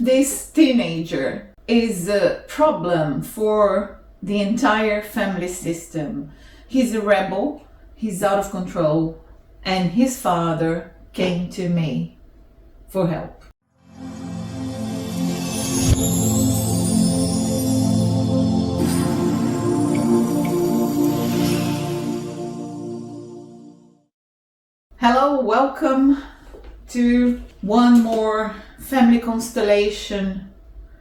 This teenager is a problem for the entire family system. He's a rebel, he's out of control, and his father came to me for help. Hello, welcome to one more family constellation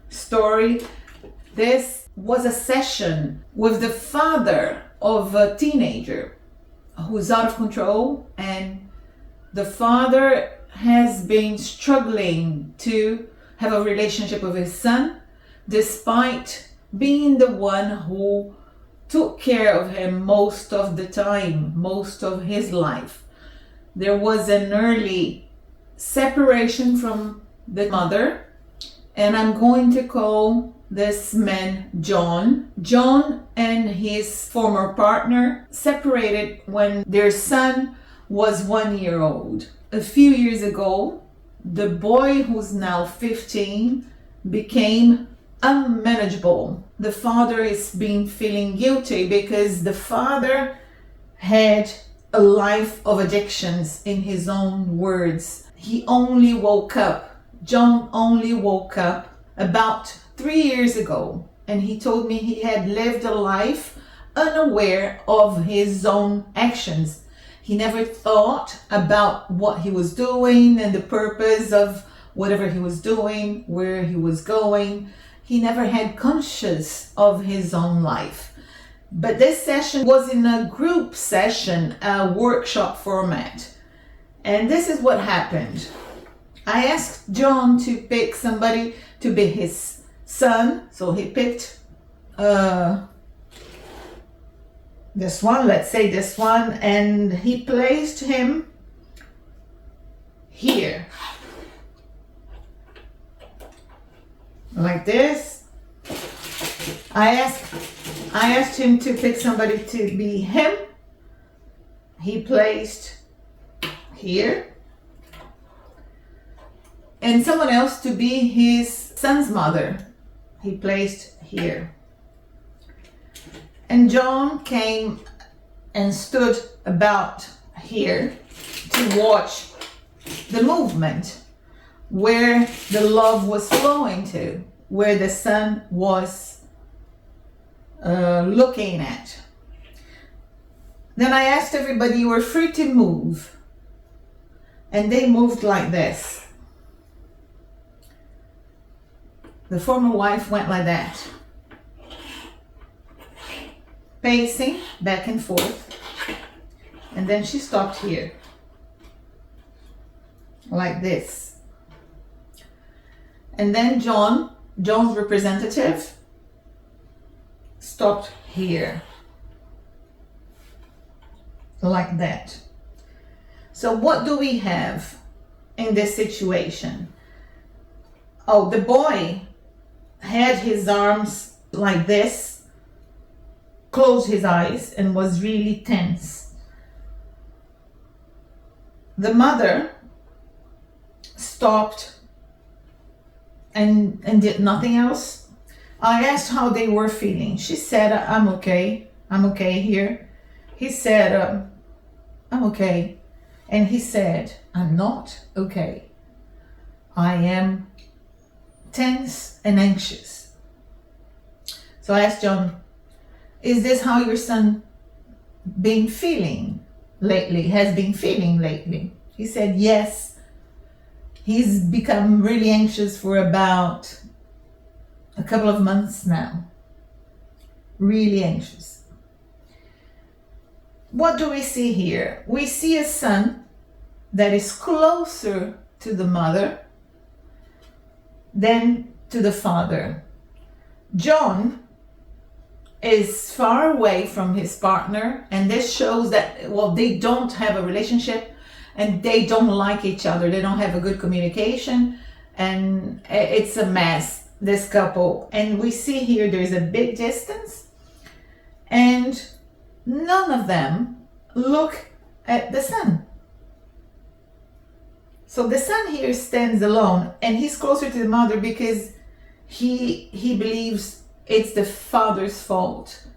story. This was a session with the father of a teenager who's out of control, and the father has been struggling to have a relationship with his son despite being the one who took care of him most of the time, most of his life. There was an early separation from the mother, and I'm going to call this man John. John and his former partner separated when their son was 1 year old. A few years ago, the boy, who's now 15, became unmanageable. The father is being feeling guilty because the father had a life of addictions, in his own words. John only woke up about 3 years ago, and he told me he had lived a life unaware of his own actions. He never thought about what he was doing and the purpose of whatever he was doing, where he was going. He never had conscious of his own life. But this session was in a group session, a workshop format. And this is what happened. I asked John to pick somebody to be his son. So he picked this one, let's say this one, and he placed him here. Like this. I asked him to pick somebody to be him. He placed here. And someone else to be his son's mother. He placed here. And John came and stood about here to watch the movement, where the love was flowing to, where the son was looking at. Then I asked everybody, you were free to move. And they moved like this. The former wife went like that, pacing back and forth. And then she stopped here, like this. And then John's representative, stopped here, like that. So what do we have in this situation? Oh, the boy had his arms like this, closed his eyes, and was really tense. The mother stopped and did nothing else. I asked how they were feeling. She said, I'm okay here. He said, I'm okay. And he said, I'm not okay. I am tense and anxious. So I asked John, is this how your son has been feeling lately? He said, yes. He's become really anxious for about a couple of months now. Really anxious. What do we see here? We see a son that is closer to the mother than to the father. John is far away from his partner, and this shows that, well, they don't have a relationship and they don't like each other. They don't have a good communication, and it's a mess, this couple. And we see here there's a big distance, and none of them look at the son. So the son here stands alone, and he's closer to the mother because he believes it's the father's fault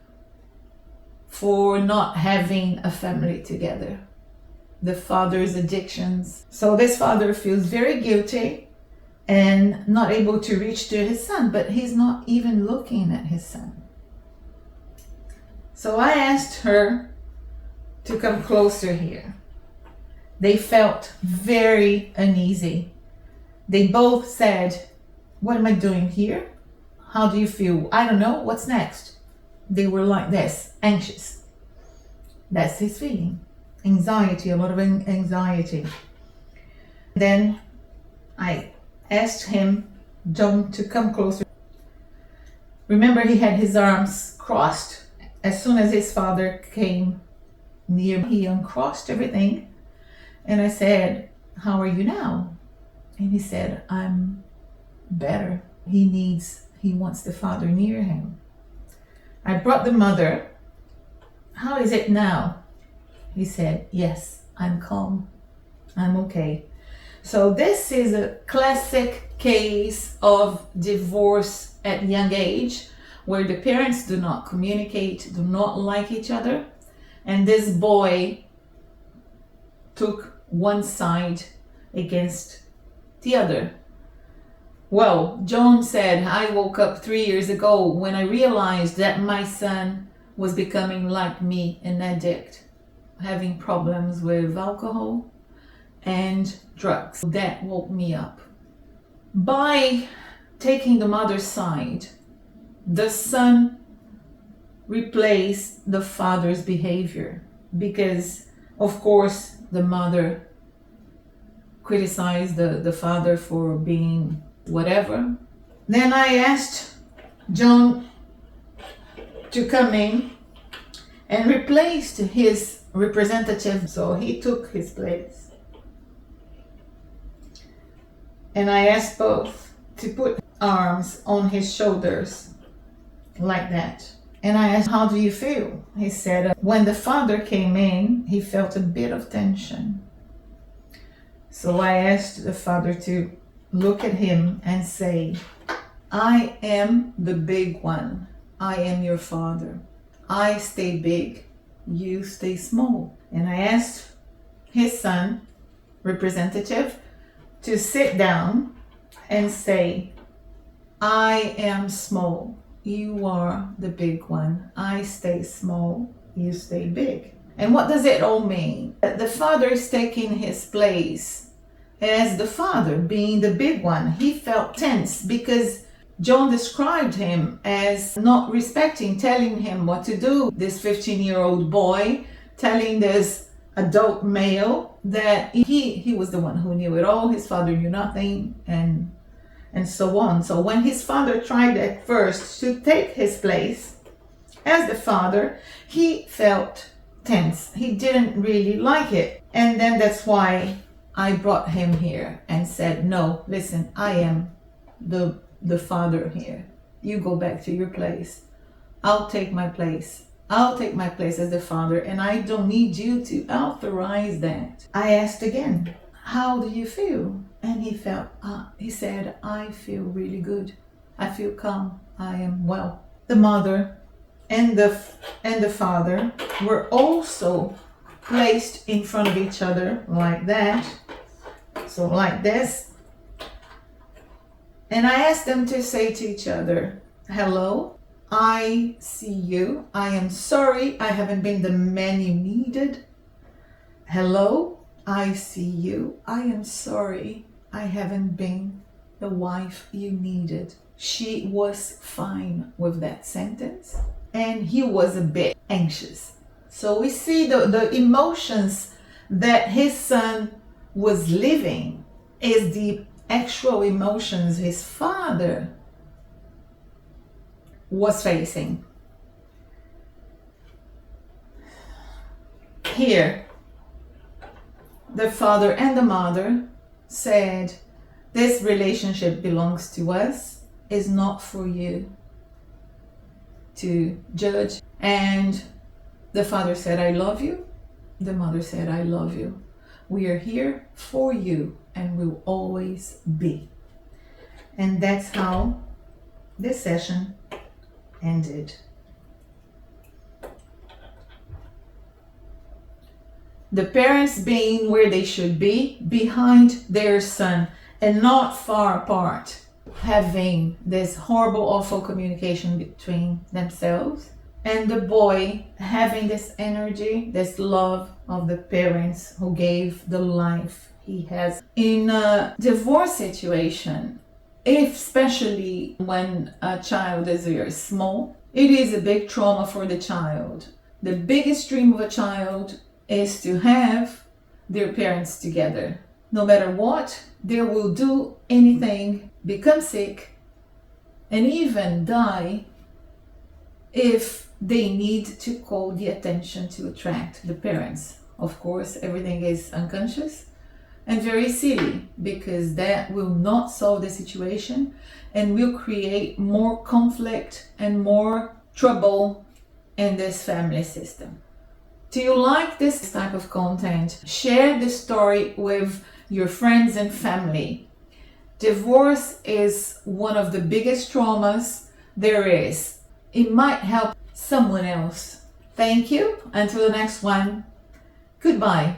for not having a family together. The father's addictions. So this father feels very guilty and not able to reach to his son, but he's not even looking at his son. So I asked her to come closer here. They felt very uneasy. They both said, "What am I doing here? How do you feel? I don't know. What's next?" They were like this, anxious. That's his feeling. Anxiety, a lot of anxiety. Then I asked him, John, to come closer. Remember, he had his arms crossed. As soon as his father came near, he uncrossed everything. And I said, "How are you now?" And he said, "I'm better." He wants the father near him. I brought the mother. "How is it now?" He said, "Yes, I'm calm. I'm okay." So this is a classic case of divorce at young age, where the parents do not communicate, do not like each other. And this boy took one side against the other. Well, John said, "I woke up 3 years ago when I realized that my son was becoming like me, an addict, having problems with alcohol and drugs. That woke me up." By taking the mother's side, the son replaced the father's behavior because, of course, the mother criticized the father for being whatever. Then I asked John to come in and replaced his representative, so he took his place. And I asked both to put arms on his shoulders like that. And I asked, "How do you feel?" He said, when the father came in, he felt a bit of tension. So I asked the father to look at him and say, "I am the big one. I am your father. I stay big. You stay small." And I asked his son, representative, to sit down and say, "I am small. You are the big one. I stay small. You stay big." And what does it all mean? That the father is taking his place as the father, being the big one. He felt tense because John described him as not respecting, telling him what to do. This 15-year-old boy telling this adult male that he was the one who knew it all. His father knew nothing, and so on. So when his father tried at first to take his place as the father, he felt tense. He didn't really like it. And then that's why I brought him here and said, "No, listen, I am the father here. You go back to your place. I'll take my place. I'll take my place as the father, and I don't need you to authorize that." I asked again, "How do you feel?" And he said, "I feel really good. I feel calm. I am well." The mother and the father were also placed in front of each other like that. So like this. And I asked them to say to each other, "Hello, I see you. I am sorry I haven't been the man you needed. Hello, I see you. I am sorry I haven't been the wife you needed." She was fine with that sentence, and he was a bit anxious. So we see the emotions that his son was living is the actual emotions his father was facing. Here, the father and the mother said, "This relationship belongs to us. It's not for you to judge." And the father said, "I love you." The mother said, "I love you. We are here for you. and will always be. And that's how this session ended. The parents being where they should be, behind their son and not far apart, having this horrible, awful communication between themselves, and the boy having this energy, this love of the parents who gave the life he has. In a divorce situation, especially when a child is very small, it is a big trauma for the child. The biggest dream of a child is to have their parents together. No matter what, they will do anything, become sick, and even die if they need to call the attention to attract the parents. Of course, everything is unconscious and very silly, because that will not solve the situation and will create more conflict and more trouble in this family system. Do you like this type of content? Share the story with your friends and family. Divorce is one of the biggest traumas there is. It might help someone else. Thank you. Until the next one. Goodbye.